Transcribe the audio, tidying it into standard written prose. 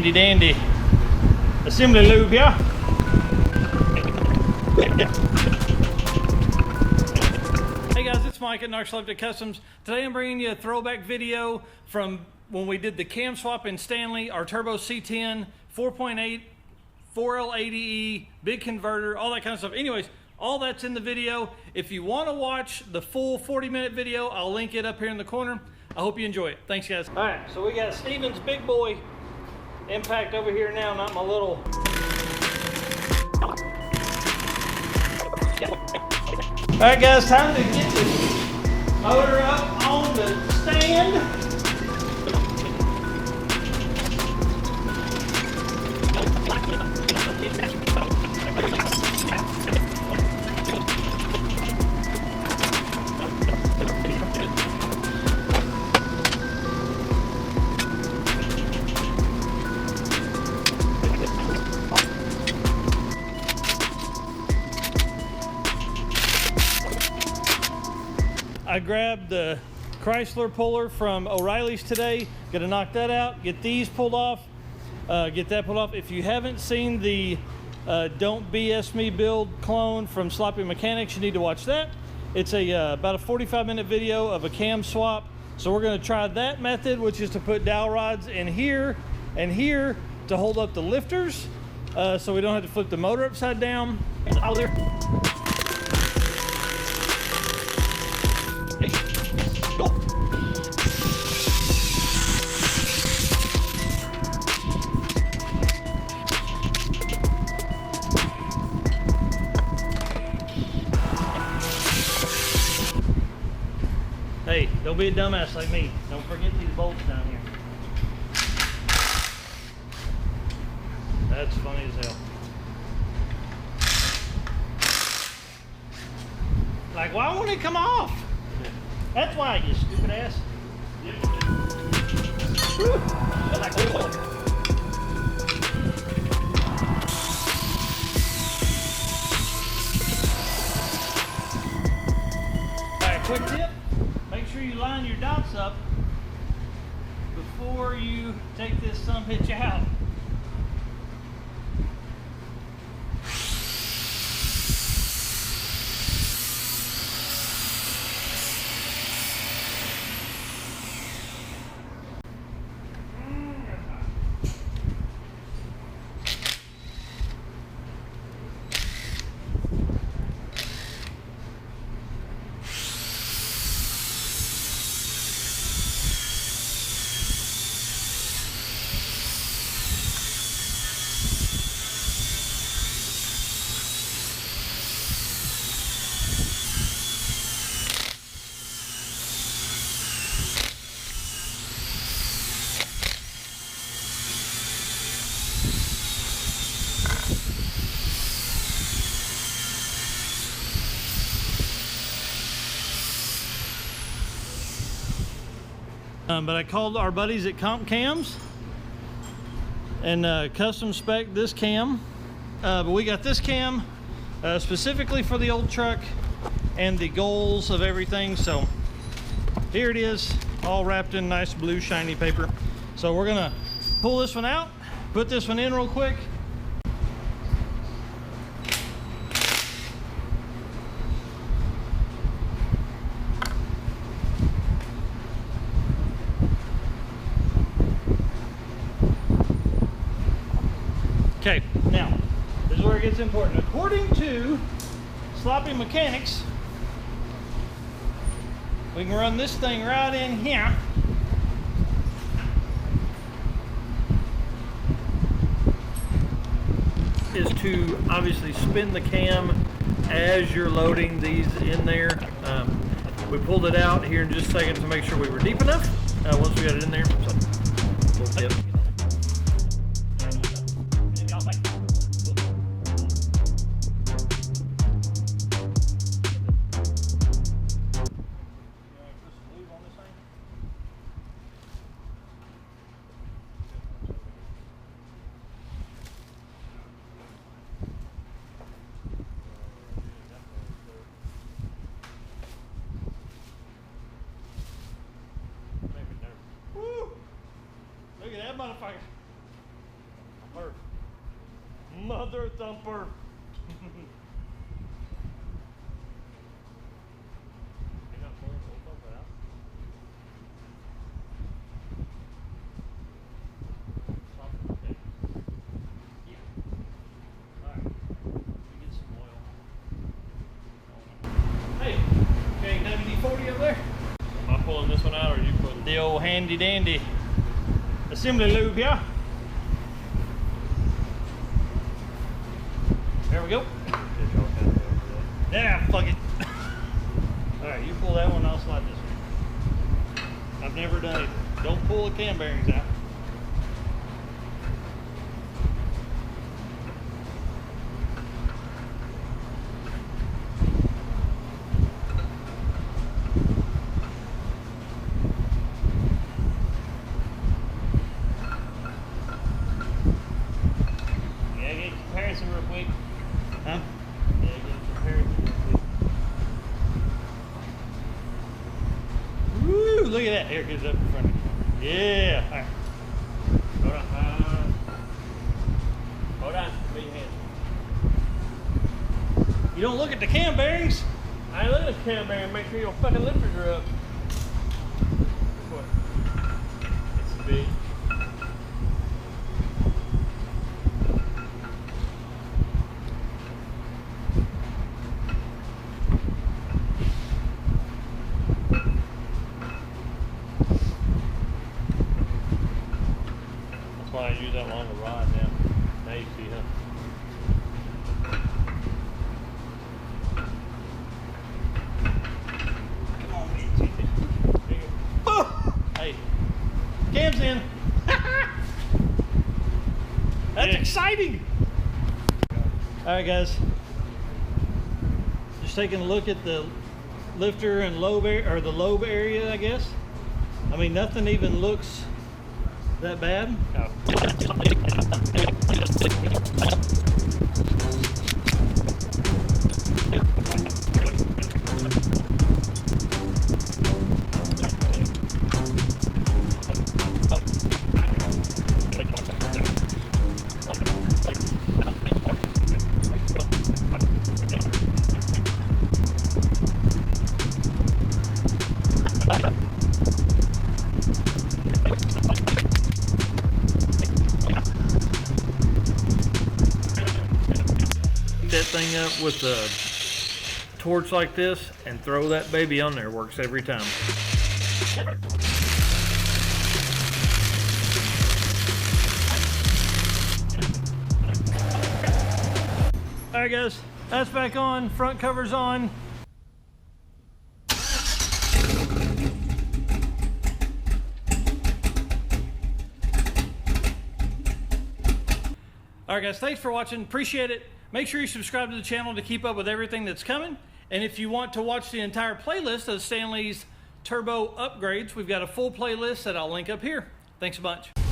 handy dandy assembly lube here. Hey guys, it's Mike at Narcoleptic Customs. Today I'm bringing you a throwback video from when we did the cam swap in Stanley, our Turbo C10, 4.8, 4L80E, big converter, all that kind of stuff. Anyways, all that's in the video. If you want to watch the full 40-minute video, I'll link it up here in the corner. I hope you enjoy it. Thanks, guys. All right, so we got Steven's big boy impact over here now, not my little. All right, guys, time to get this motor up on the stand. I grabbed the Chrysler puller from O'Reilly's today. Gonna knock that out, get these pulled off, get that pulled off. If you haven't seen the Don't BS Me build clone from Sloppy Mechanics, you need to watch that. It's about a 45-minute video of a cam swap. So we're gonna try that method, which is to put dowel rods in here and here to hold up the lifters, so we don't have to flip the motor upside down. Out there. Hey, don't be a dumbass like me. Don't forget these bolts down here. That's funny as hell. Like, why won't it come off? That's why, you stupid ass. Alright, quick tip. Make sure you line your dots up before you take this sumbitch out. But I called our buddies at Comp Cams and custom spec this cam. But we got this cam specifically for the old truck and the goals of everything. So here it is, all wrapped in nice blue shiny paper. So we're gonna pull this one out, put this one in real quick. Okay, now, this is where it gets important. According to Sloppy Mechanics, we can run this thing right in here. Is to obviously spin the cam as you're loading these in there. We pulled it out here in just a second to make sure we were deep enough once we got it in there. So, little tip. thumper. Mother thumper. Am I pulling this one out, or are you putting The old handy dandy assembly lube here. There we go. Yeah, fuck it. Alright, you pull that one, I'll slide this one. I've never done it. Don't pull the cam bearings out. real quick? Huh? Yeah, get a comparison real quick. Woo! Look at that. Here it goes up in front of you. Yeah. All right. Hold on. Hold on. Put your hand. You don't look at the cam bearings. I look at the cam bearing. Make sure your fucking lifters are up. What? It's big. That's why I use that longer rod now. Now you see, huh? Hey, cam's in. That's Yeah. exciting. All right, guys. Just taking a look at the lifter and lobe or the lobe area, I guess. I mean, nothing even looks that bad. Oh. That thing up with a torch like this and throw that baby on there. Works every time. All right, guys, that's back on. Front cover's on. All right, guys, thanks for watching. Appreciate it. Make sure you subscribe to the channel to keep up with everything that's coming. And if you want to watch the entire playlist of Stanley's turbo upgrades, we've got a full playlist that I'll link up here. Thanks a bunch.